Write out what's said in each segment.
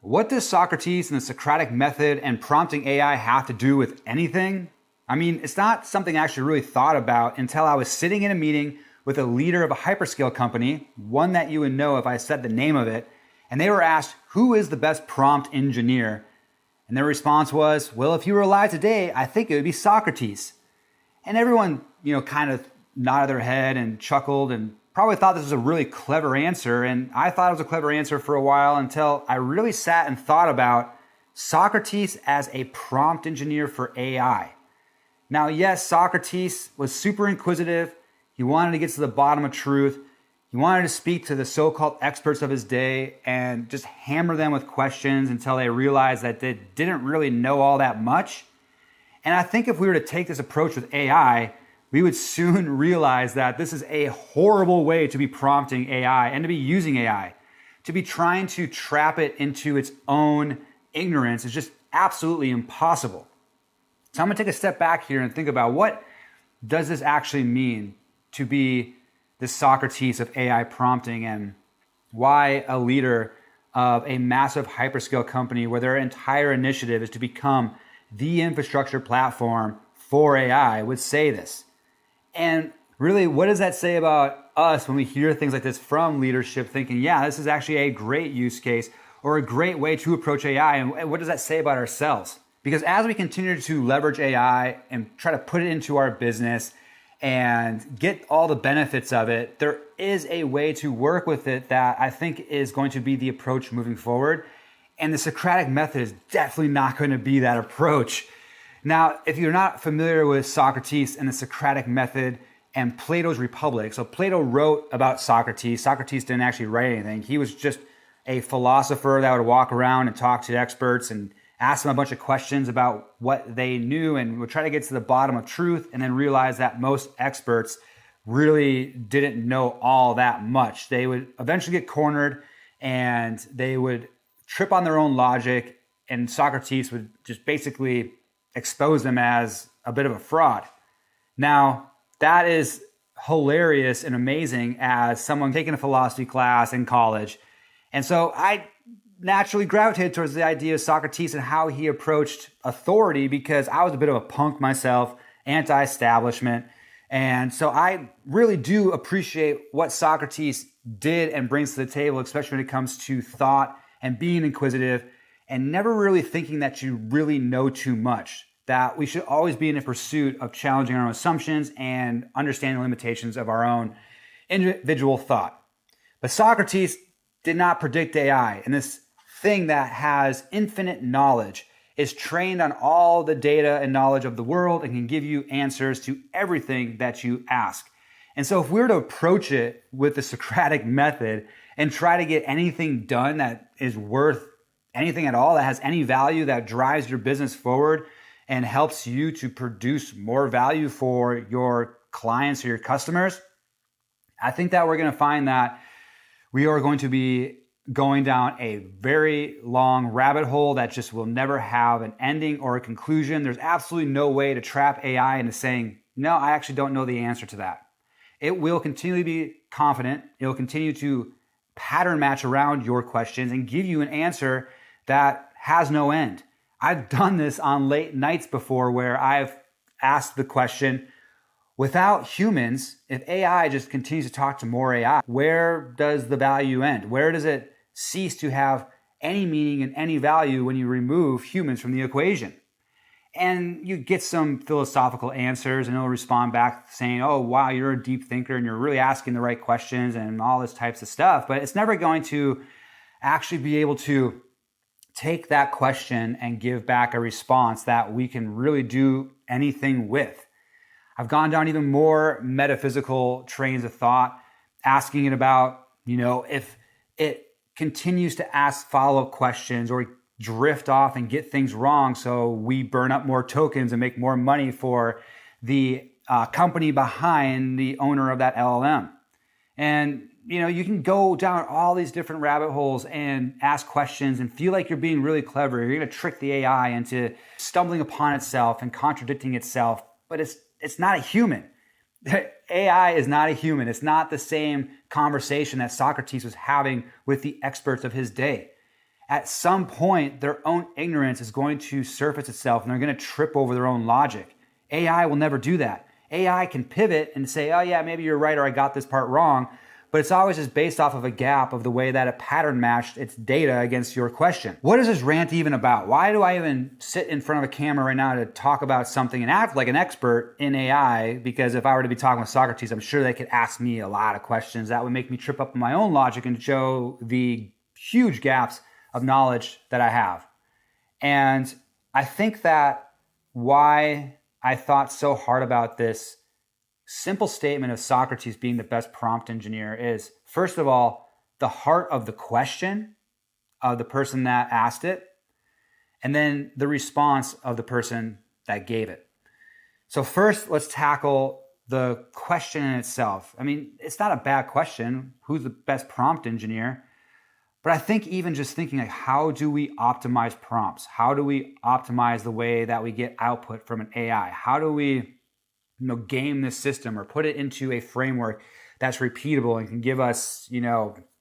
What does Socrates and the Socratic method and prompting AI have to do with anything? I mean, it's not something I actually really thought about until I was sitting in a meeting with a leader of a hyperscale company, one that you would know if I said the name of it, and they were asked, who is the best prompt engineer? And their response was, well, if you were alive today, I think it would be Socrates. And everyone, kind of nodded their head and chuckled and probably thought this was a really clever answer. And I thought it was a clever answer for a while until I really sat and thought about Socrates as a prompt engineer for AI. Now, yes, Socrates was super inquisitive. He wanted to get to the bottom of truth. He wanted to speak to the so-called experts of his day and just hammer them with questions until they realized that they didn't really know all that much. And I think if we were to take this approach with AI, we would soon realize that this is a horrible way to be prompting AI and to be using AI. To be trying to trap it into its own ignorance is just absolutely impossible. So I'm gonna take a step back here and think about what does this actually mean to be the Socrates of AI prompting, and why a leader of a massive hyperscale company where their entire initiative is to become the infrastructure platform for AI would say this. And really, what does that say about us when we hear things like this from leadership thinking, yeah, this is actually a great use case or a great way to approach AI? And what does that say about ourselves? Because as we continue to leverage AI and try to put it into our business and get all the benefits of it, there is a way to work with it that I think is going to be the approach moving forward. And the Socratic method is definitely not going to be that approach. Now, if you're not familiar with Socrates and the Socratic method and Plato's Republic, so Plato wrote about Socrates. Socrates didn't actually write anything. He was just a philosopher that would walk around and talk to experts and ask them a bunch of questions about what they knew and would try to get to the bottom of truth, and then realize that most experts really didn't know all that much. They would eventually get cornered and they would trip on their own logic, and Socrates would just basically expose them as a bit of a fraud. Now, that is hilarious and amazing as someone taking a philosophy class in college. And so I naturally gravitated towards the idea of Socrates and how he approached authority, because I was a bit of a punk myself, anti-establishment. And so I really do appreciate what Socrates did and brings to the table, especially when it comes to thought and being inquisitive and never really thinking that you really know too much, that we should always be in a pursuit of challenging our own assumptions and understanding the limitations of our own individual thought. But Socrates did not predict AI, and this thing that has infinite knowledge is trained on all the data and knowledge of the world and can give you answers to everything that you ask. And so if we were to approach it with the Socratic method and try to get anything done that is worth anything at all, that has any value, that drives your business forward and helps you to produce more value for your clients or your customers, I think that we're going to find that we are going to be going down a very long rabbit hole that just will never have an ending or a conclusion. There's absolutely no way to trap AI into saying, no, I actually don't know the answer to that. It will continually be confident. It will continue to pattern match around your questions and give you an answer that has no end. I've done this on late nights before where I've asked the question, without humans, if AI just continues to talk to more AI, where does the value end? Where does it cease to have any meaning and any value when you remove humans from the equation? And you get some philosophical answers and it'll respond back saying, oh, wow, you're a deep thinker and you're really asking the right questions and all this types of stuff. But it's never going to actually be able to take that question and give back a response that we can really do anything with. I've gone down even more metaphysical trains of thought, asking it about, if it continues to ask follow-up questions or drift off and get things wrong, so we burn up more tokens and make more money for the company behind the owner of that LLM. And you can go down all these different rabbit holes and ask questions and feel like you're being really clever. You're going to trick the AI into stumbling upon itself and contradicting itself, but it's not a human. AI is not a human. It's not the same conversation that Socrates was having with the experts of his day. at some point, their own ignorance is going to surface itself and they're going to trip over their own logic. AI will never do that. AI can pivot and say, oh yeah, maybe you're right, or I got this part wrong. But it's always just based off of a gap of the way that it pattern matched its data against your question. What is this rant even about? Why do I even sit in front of a camera right now to talk about something and act like an expert in AI? Because if I were to be talking with Socrates, I'm sure they could ask me a lot of questions that would make me trip up on my own logic and show the huge gaps of knowledge that I have. And I think that why I thought so hard about this simple statement of Socrates being the best prompt engineer is, first of all, the heart of the question of the person that asked it, and then the response of the person that gave it. So first, let's tackle the question in itself. I mean, it's not a bad question. Who's the best prompt engineer? But I think even just thinking like, how do we optimize prompts? How do we optimize the way that we get output from an AI? How do we game this system or put it into a framework that's repeatable and can give us, 100x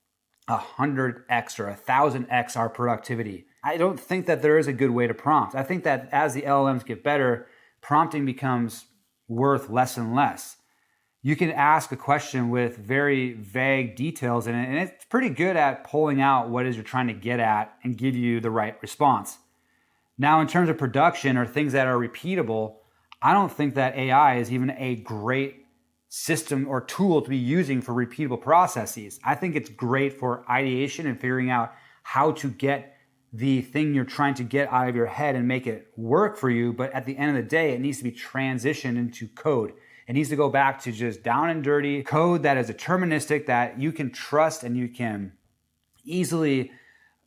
or 1,000x our productivity? I don't think that there is a good way to prompt. I think that as the LLMs get better, prompting becomes worth less and less. You can ask a question with very vague details in it, and it's pretty good at pulling out what it is you're trying to get at and give you the right response. Now, in terms of production or things that are repeatable, I don't think that AI is even a great system or tool to be using for repeatable processes. I think it's great for ideation and figuring out how to get the thing you're trying to get out of your head and make it work for you. But at the end of the day, it needs to be transitioned into code. It needs to go back to just down and dirty code that is deterministic, that you can trust and you can easily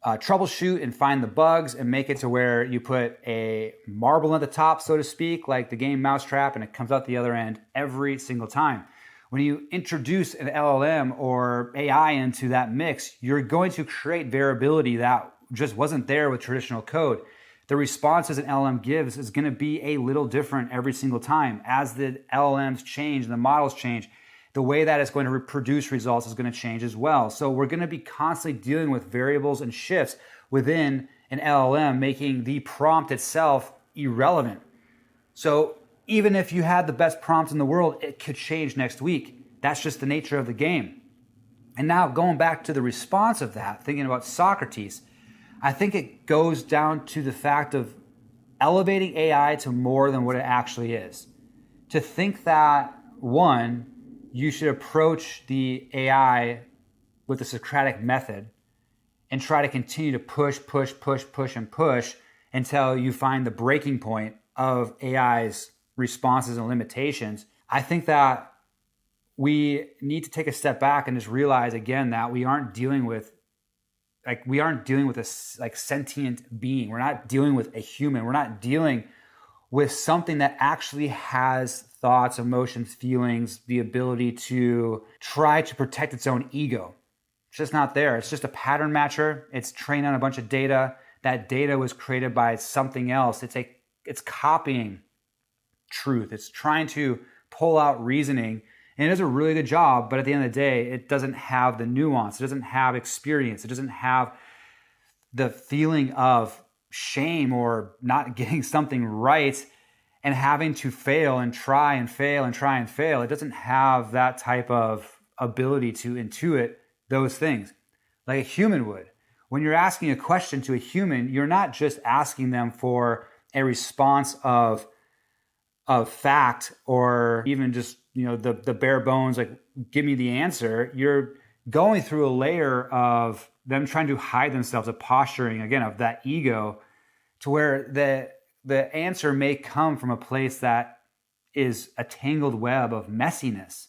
troubleshoot and find the bugs and make it to where you put a marble at the top, so to speak, like the game Mousetrap, and it comes out the other end every single time. When you introduce an LLM or AI into that mix, you're going to create variability that just wasn't there with traditional code. The responses an LLM gives is going to be a little different every single time. As the LLMs change and the models change, the way that it's going to produce results is going to change as well. So we're going to be constantly dealing with variables and shifts within an LLM, making the prompt itself irrelevant. So even if you had the best prompt in the world, it could change next week. That's just the nature of the game. And now going back to the response of that, thinking about Socrates, I think it goes down to the fact of elevating AI to more than what it actually is. To think that, one, you should approach the AI with the Socratic method and try to continue to push until you find the breaking point of AI's responses and limitations. I think that we need to take a step back and just realize again that we aren't dealing with a sentient being. We're not dealing with a human. We're not dealing with something that actually has thoughts, emotions, feelings, the ability to try to protect its own ego. It's just not there. It's just a pattern matcher. It's trained on a bunch of data. That data was created by something else. It's copying truth. It's trying to pull out reasoning. And it does a really good job, but at the end of the day, it doesn't have the nuance. It doesn't have experience. It doesn't have the feeling of shame or not getting something right and having to fail and try and fail and try and fail. It doesn't have that type of ability to intuit those things like a human would. When you're asking a question to a human, you're not just asking them for a response of fact or even just the bare bones, like give me the answer. You're going through a layer of them trying to hide themselves, of posturing again of that ego, to where the answer may come from a place that is a tangled web of messiness,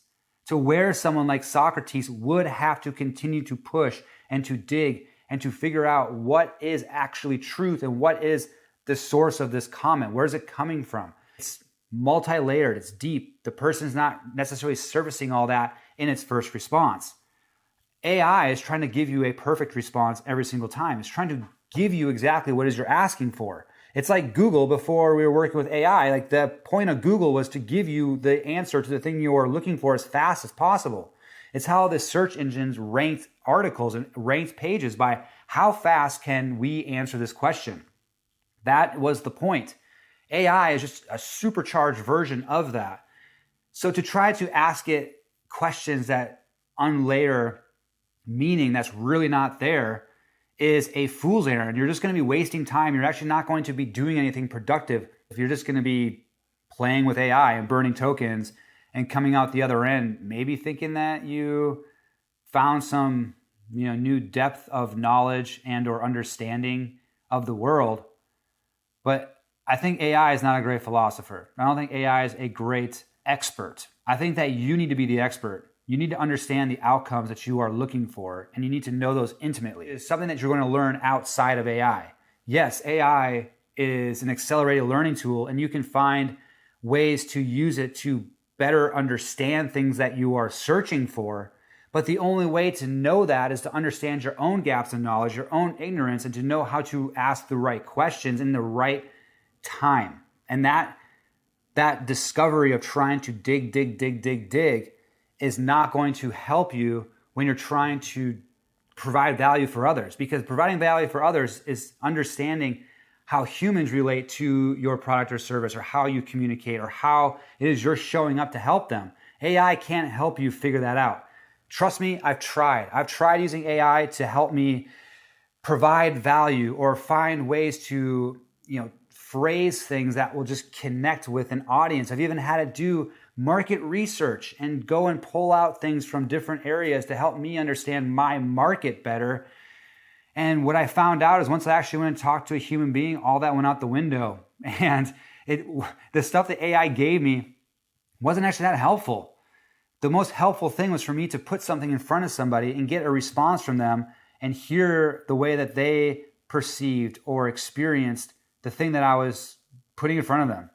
to where someone like Socrates would have to continue to push and to dig and to figure out what is actually truth and what is the source of this comment. Where's it coming from? It's multi-layered, it's deep. The person's not necessarily surfacing all that in its first response. AI is trying to give you a perfect response every single time. It's trying to give you exactly what it is you're asking for. It's like Google before we were working with AI. Like the point of Google was to give you the answer to the thing you are looking for as fast as possible. It's how the search engines ranked articles and ranked pages by How fast can we answer this question? That was the point. AI is just a supercharged version of that. So to try to ask it questions that unlayer meaning that's really not there is a fool's errand. You're just going to be wasting time. You're actually not going to be doing anything productive if you're just going to be playing with AI and burning tokens and coming out the other end, maybe thinking that you found some new depth of knowledge and or understanding of the world. But I think AI is not a great philosopher. I don't think AI is a great expert. I think that you need to be the expert. You need to understand the outcomes that you are looking for, and you need to know those intimately. It's something that you're going to learn outside of AI. Yes, AI is an accelerated learning tool, and you can find ways to use it to better understand things that you are searching for. But the only way to know that is to understand your own gaps in knowledge, your own ignorance, and to know how to ask the right questions in the right time. And that discovery of trying to dig is not going to help you when you're trying to provide value for others, because providing value for others is understanding how humans relate to your product or service, or how you communicate, or how it is you're showing up to help them. AI can't help you figure that out. Trust me, I've tried. I've tried using AI to help me provide value or find ways to, phrase things that will just connect with an audience. I've even had to do market research and go and pull out things from different areas to help me understand my market better. And what I found out is once I actually went and talked to a human being, all that went out the window. And the stuff that AI gave me wasn't actually that helpful. The most helpful thing was for me to put something in front of somebody and get a response from them and hear the way that they perceived or experienced the thing that I was putting in front of them.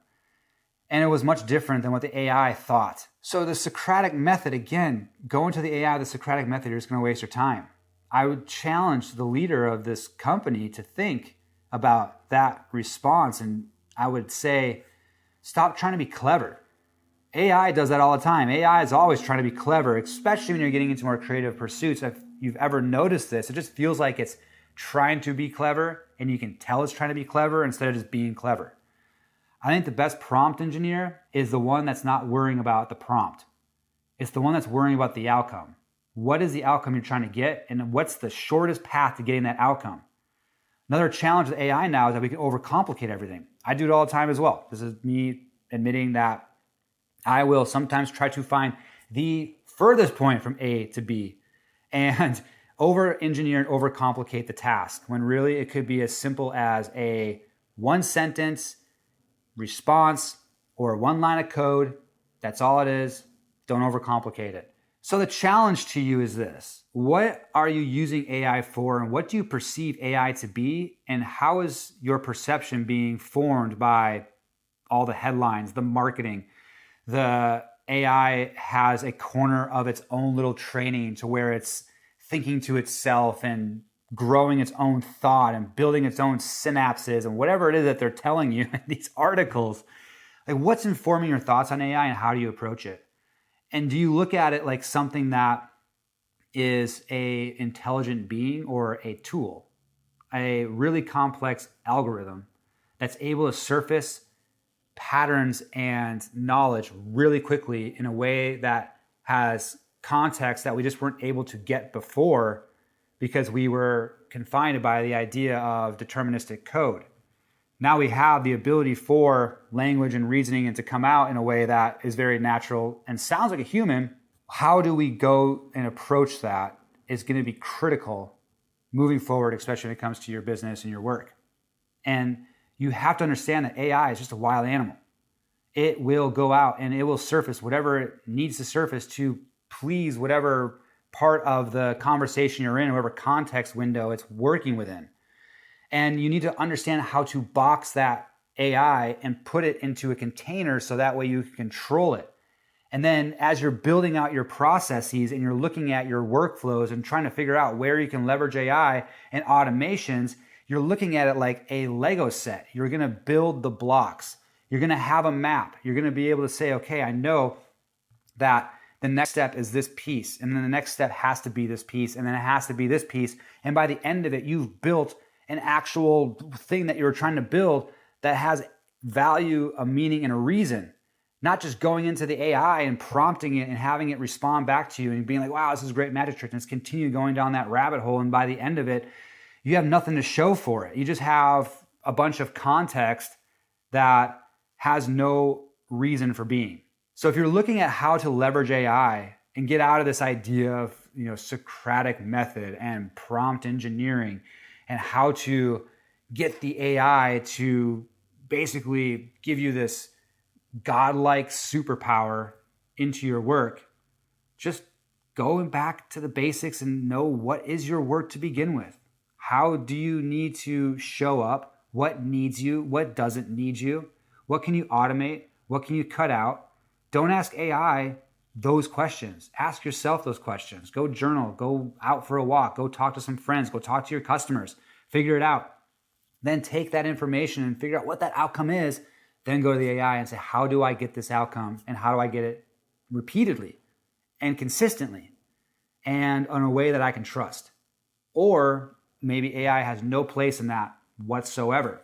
And it was much different than what the AI thought. So the Socratic method, again, go into the AI, the Socratic method, you're just going to waste your time. I would challenge the leader of this company to think about that response. And I would say, stop trying to be clever. AI does that all the time. AI is always trying to be clever, especially when you're getting into more creative pursuits. If you've ever noticed this, it just feels like it's trying to be clever, and you can tell it's trying to be clever instead of just being clever. I think the best prompt engineer is the one that's not worrying about the prompt. It's the one that's worrying about the outcome. What is the outcome you're trying to get, and what's the shortest path to getting that outcome? Another challenge with AI now is that we can overcomplicate everything. I do it all the time as well. This is me admitting that I will sometimes try to find the furthest point from A to B and over-engineer and overcomplicate the task, when really it could be as simple as a one-sentence response or one line of code. That's all it is. Don't overcomplicate it. So the challenge to you is this. What are you using AI for, and what do you perceive AI to be, and how is your perception being formed by all the headlines, the marketing? The AI has a corner of its own little training to where it's thinking to itself and growing its own thought and building its own synapses and whatever it is that they're telling you in these articles. Like, what's informing your thoughts on AI, and how do you approach it? And do you look at it like something that is a intelligent being or a tool, a really complex algorithm that's able to surface patterns and knowledge really quickly in a way that has context that we just weren't able to get before because we were confined by the idea of deterministic code? Now we have the ability for language and reasoning and to come out in a way that is very natural and sounds like a human. How do we go and approach that is going to be critical moving forward, especially when it comes to your business and your work. And you have to understand that AI is just a wild animal. It will go out and it will surface whatever it needs to surface to please whatever part of the conversation you're in, whatever context window it's working within. And you need to understand how to box that AI and put it into a container so that way you can control it. And then as you're building out your processes and you're looking at your workflows and trying to figure out where you can leverage AI and automations, you're looking at it like a Lego set. You're going to build the blocks. You're going to have a map. You're going to be able to say, okay, I know that the next step is this piece, and then the next step has to be this piece, and then it has to be this piece. And by the end of it, you've built an actual thing that you were trying to build that has value, a meaning, and a reason. Not just going into the AI and prompting it and having it respond back to you and being like, wow, this is a great magic trick. And it's continue going down that rabbit hole. And by the end of it, you have nothing to show for it. You just have a bunch of context that has no reason for being. So if you're looking at how to leverage AI and get out of this idea of, Socratic method and prompt engineering and how to get the AI to basically give you this godlike superpower into your work, just going back to the basics and know what is your work to begin with. How do you need to show up? What needs you? What doesn't need you? What can you automate? What can you cut out? Don't ask AI those questions. Ask yourself those questions. Go journal, go out for a walk, go talk to some friends, go talk to your customers, figure it out. Then take that information and figure out what that outcome is. Then go to the AI and say, how do I get this outcome? And how do I get it repeatedly and consistently and in a way that I can trust? Or maybe AI has no place in that whatsoever.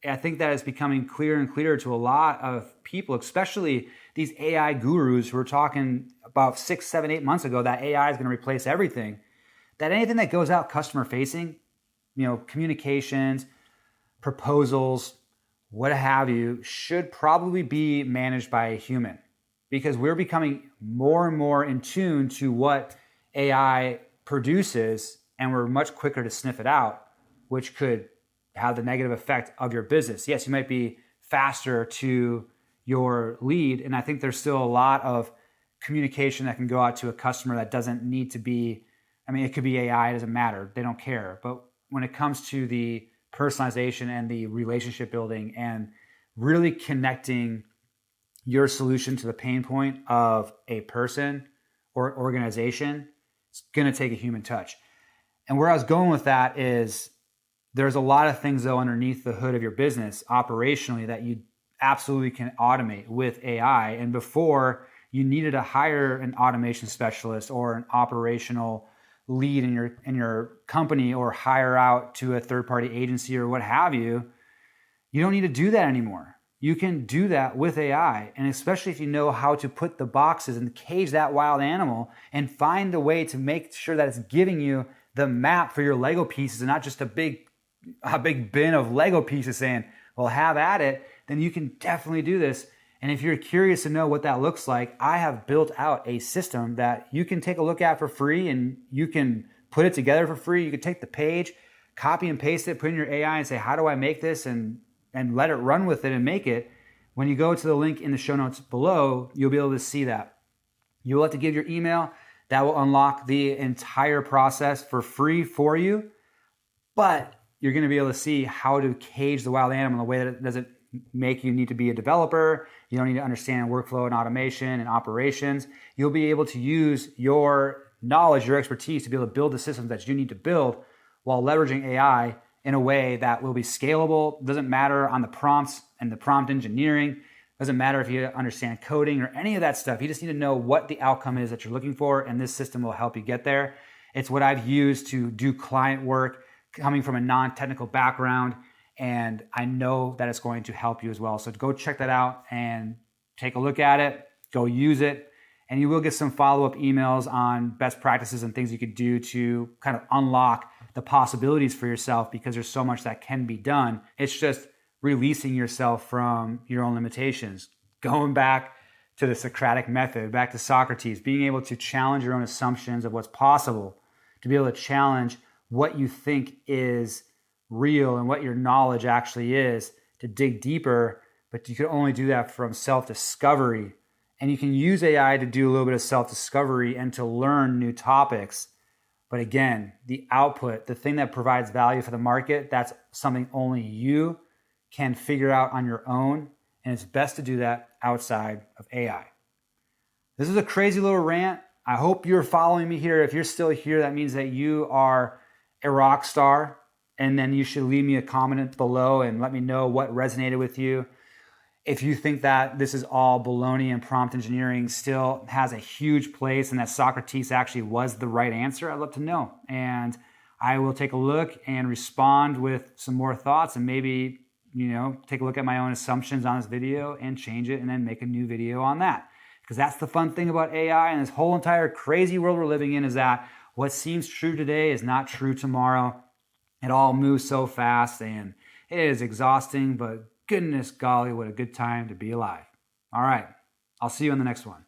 I think that is becoming clearer and clearer to a lot of people, especially these AI gurus who were talking about 6, 7, 8 months ago that AI is going to replace everything. That anything that goes out customer facing, communications, proposals, what have you, should probably be managed by a human, because we're becoming more and more in tune to what AI produces, and we're much quicker to sniff it out, which could have the negative effect of your business. Yes, you might be faster to your lead, and I think there's still a lot of communication that can go out to a customer that doesn't need to be, it could be AI, it doesn't matter, they don't care. But when it comes to the personalization and the relationship building and really connecting your solution to the pain point of a person or organization, it's going to take a human touch. And where I was going with that is there's a lot of things, though, underneath the hood of your business operationally that you absolutely can automate with AI. And before, you needed to hire an automation specialist or an operational lead in your company, or hire out to a third-party agency or what have you. You don't need to do that anymore. You can do that with AI. And especially if you know how to put the boxes and cage that wild animal and find a way to make sure that it's giving you the map for your Lego pieces and not just a big bin of Lego pieces saying, well, have at it, then you can definitely do this. And if you're curious to know what that looks like, I have built out a system that you can take a look at for free, and you can put it together for free. You can take the page, copy and paste it, put in your AI and say, how do I make this? And let it run with it and make it. When you go to the link in the show notes below, you'll be able to see that. You will have to give your email. That will unlock the entire process for free for you. But you're going to be able to see how to cage the wild animal in a way that it doesn't make you need to be a developer. You don't need to understand workflow and automation and operations. You'll be able to use your knowledge, your expertise to be able to build the systems that you need to build while leveraging AI in a way that will be scalable. Doesn't matter on the prompts and the prompt engineering. Doesn't matter if you understand coding or any of that stuff. You just need to know what the outcome is that you're looking for, and this system will help you get there. It's what I've used to do client work coming from a non-technical background, and I know that it's going to help you as well. So go check that out and take a look at it, go use it, and you will get some follow-up emails on best practices and things you could do to kind of unlock the possibilities for yourself, because there's so much that can be done. It's just releasing yourself from your own limitations. Going back to the Socratic method, back to Socrates, being able to challenge your own assumptions of what's possible, to be able to challenge what you think is real and what your knowledge actually is, to dig deeper. But you can only do that from self-discovery. And you can use AI to do a little bit of self-discovery and to learn new topics. But again, the output, the thing that provides value for the market, that's something only you can figure out on your own. And it's best to do that outside of AI. This is a crazy little rant. I hope you're following me here. If you're still here, that means that you are a rock star. And then you should leave me a comment below and let me know what resonated with you. If you think that this is all baloney and prompt engineering still has a huge place and that Socrates actually was the right answer, I'd love to know. And I will take a look and respond with some more thoughts and maybe, take a look at my own assumptions on this video and change it and then make a new video on that. Because that's the fun thing about AI and this whole entire crazy world we're living in, is that what seems true today is not true tomorrow. It all moves so fast and it is exhausting, but goodness golly, what a good time to be alive. All right, I'll see you in the next one.